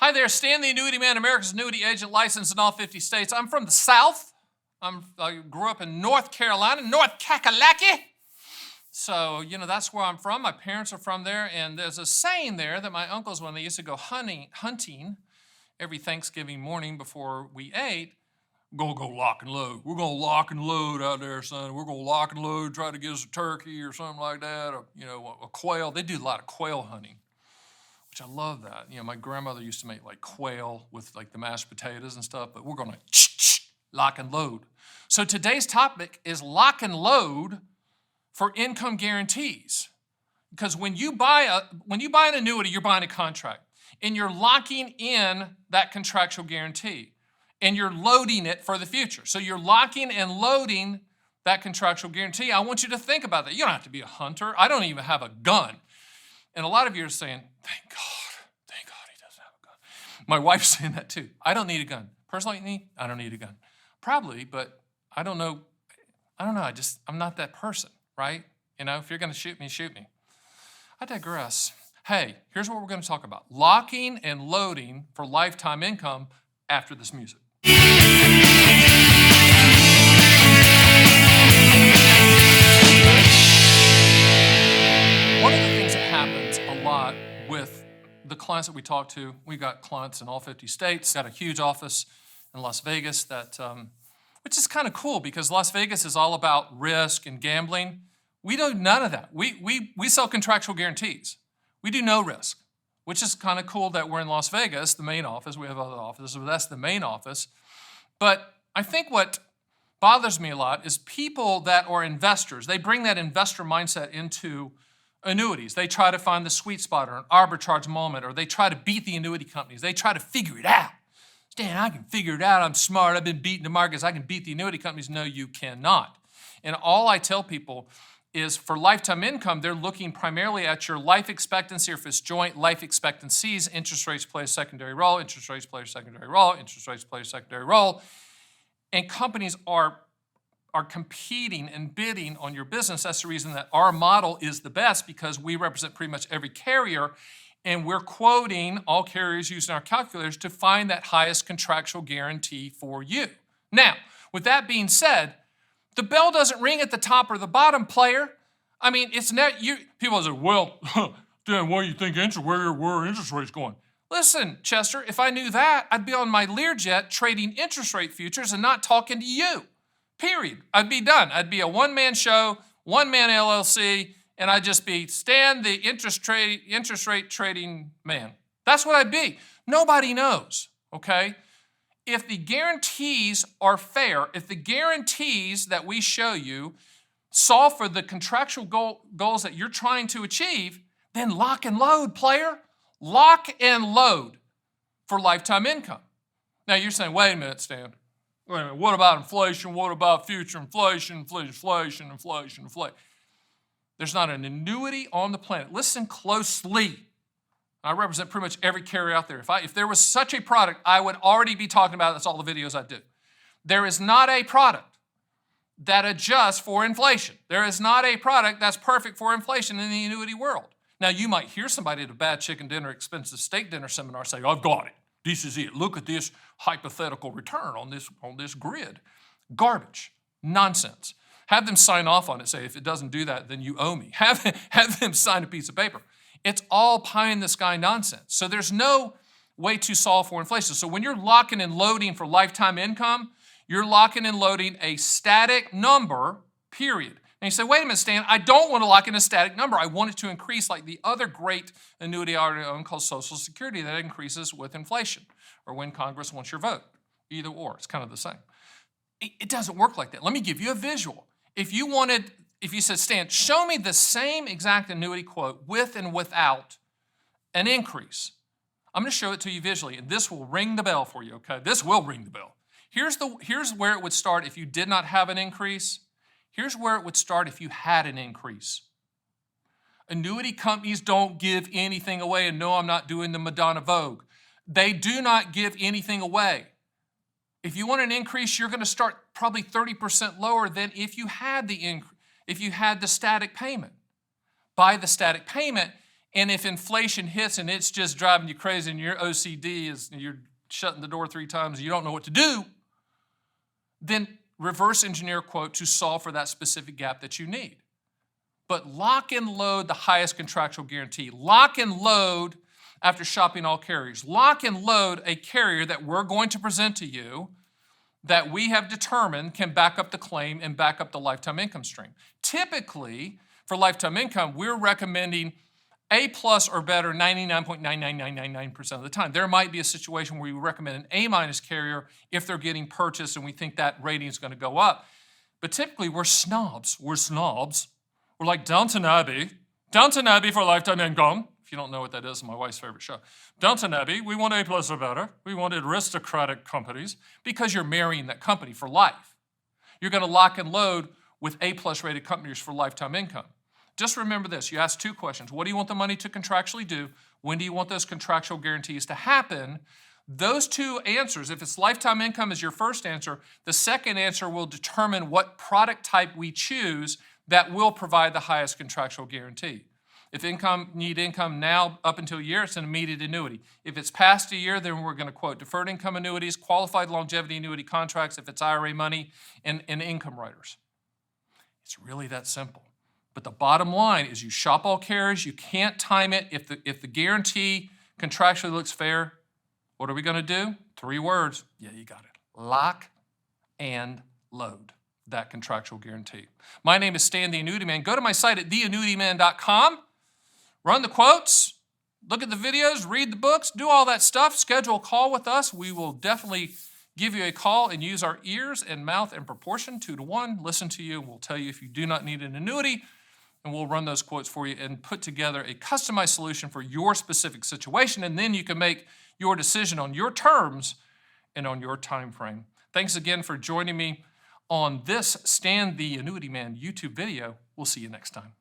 Hi there, Stan the Annuity Man, America's annuity agent, licensed in all 50 states. I'm from the South. I grew up in North Carolina, North Kakalaki. So, that's where I'm from. My parents are from there. And there's a saying there that my uncles, when they used to go hunting every Thanksgiving morning before we ate, go lock and load. We're going to lock and load out there, son. We're going to lock and load, try to get us a turkey or something like that, or, a quail. They do a lot of quail hunting, which I love that. My grandmother used to make like quail with like the mashed potatoes and stuff, but we're going to lock and load. So today's topic is lock and load for income guarantees. Because when you buy an annuity, you're buying a contract, and you're locking in that contractual guarantee, and you're loading it for the future. So you're locking and loading that contractual guarantee. I want you to think about that. You don't have to be a hunter. I don't even have a gun. And a lot of you are saying, thank God he doesn't have a gun. My wife's saying that too. I don't need a gun. Personally, I don't need a gun. Probably, but I don't know. I'm not that person, right? If you're going to shoot me, shoot me. I digress. Hey, here's what we're going to talk about. Locking and loading for lifetime income after this music. One of the things that happens a lot with the clients that we talk to, we got clients in all 50 states, got a huge office in Las Vegas which is kind of cool because Las Vegas is all about risk and gambling. We do none of that. We sell contractual guarantees. We do no risk, which is kind of cool that we're in Las Vegas, the main office. We have other offices, but that's the main office. But I think what bothers me a lot is people that are investors. They bring that investor mindset into annuities. They try to find the sweet spot or an arbitrage moment, or they try to beat the annuity companies. They try to figure it out. Stan, I can figure it out. I'm smart. I've been beating the markets. I can beat the annuity companies. No, you cannot. And all I tell people is for lifetime income, they're looking primarily at your life expectancy, or if it's joint life expectancies, interest rates play a secondary role, interest rates play a secondary role, interest rates play a secondary role. And companies are competing and bidding on your business. That's the reason that our model is the best, because we represent pretty much every carrier, and we're quoting all carriers using our calculators to find that highest contractual guarantee for you. Now, with that being said, the bell doesn't ring at the top or the bottom, player. I mean, it's not you. People say, well, Dan, why do you think where interest rates going? Listen, Chester, if I knew that, I'd be on my Learjet trading interest rate futures and not talking to you. Period. I'd be done. I'd be a one-man show, one-man LLC, and I'd just be Stan, the interest rate trading man. That's what I'd be. Nobody knows, okay? If the guarantees are fair, if the guarantees that we show you solve for the contractual goals that you're trying to achieve, then lock and load, player. Lock and load for lifetime income. Now you're saying, wait a minute, Stan. Wait a minute, what about inflation? What about future inflation? Inflation. There's not an annuity on the planet. Listen closely. I represent pretty much every carrier out there. If there was such a product, I would already be talking about it. That's all the videos I do. There is not a product that adjusts for inflation. There is not a product that's perfect for inflation in the annuity world. Now, you might hear somebody at a bad chicken dinner, expensive steak dinner seminar say, I've got it. This is it. Look at this hypothetical return on this grid. Garbage. Nonsense. Have them sign off on it. Say, if it doesn't do that, then you owe me. Have them sign a piece of paper. It's all pie-in-the-sky nonsense. So there's no way to solve for inflation. So when you're locking and loading for lifetime income, you're locking and loading a static number, period. And you say, wait a minute, Stan, I don't want to lock in a static number. I want it to increase like the other great annuity I already own called Social Security that increases with inflation, or when Congress wants your vote. Either or, it's kind of the same. It doesn't work like that. Let me give you a visual. If you said, Stan, show me the same exact annuity quote with and without an increase, I'm going to show it to you visually, and this will ring the bell for you, okay? This will ring the bell. Here's where it would start if you did not have an increase. Here's where it would start if you had an increase. Annuity companies don't give anything away, and no, I'm not doing the Madonna Vogue. They do not give anything away. If you want an increase, you're going to start probably 30% lower than if you had the static payment. By the static payment, And if inflation hits and it's just driving you crazy and your OCD is, you're shutting the door 3 times and you don't know what to do, then reverse engineer a quote to solve for that specific gap that you need. But lock and load the highest contractual guarantee. Lock and load after shopping all carriers. Lock and load a carrier that we're going to present to you that we have determined can back up the claim and back up the lifetime income stream. Typically, for lifetime income, we're recommending A+ or better 99.99999% of the time. There might be a situation where we recommend an A- carrier if they're getting purchased and we think that rating is going to go up. But typically, we're snobs. We're like Downton Abbey. Downton Abbey for lifetime income. If you don't know what that is, my wife's favorite show. Downton Abbey, we want A+ or better. We want aristocratic companies because you're marrying that company for life. You're going to lock and load with A+ rated companies for lifetime income. Just remember this. You ask 2 questions. What do you want the money to contractually do? When do you want those contractual guarantees to happen? Those 2 answers, if it's lifetime income is your first answer, the second answer will determine what product type we choose that will provide the highest contractual guarantee. If need income now up until a year, it's an immediate annuity. If it's past a year, then we're going to quote deferred income annuities, qualified longevity annuity contracts, if it's IRA money, and income riders. It's really that simple. But the bottom line is you shop all carriers, you can't time it. If the guarantee contractually looks fair, what are we going to do? 3 words. Yeah, you got it. Lock and load that contractual guarantee. My name is Stan the Annuity Man. Go to my site at theannuityman.com. Run the quotes, look at the videos, read the books, do all that stuff. Schedule a call with us. We will definitely give you a call and use our ears and mouth in proportion 2 to 1. Listen to you, and we'll tell you if you do not need an annuity, and we'll run those quotes for you and put together a customized solution for your specific situation, and then you can make your decision on your terms and on your time frame. Thanks again for joining me on this Stan the Annuity Man YouTube video. We'll see you next time.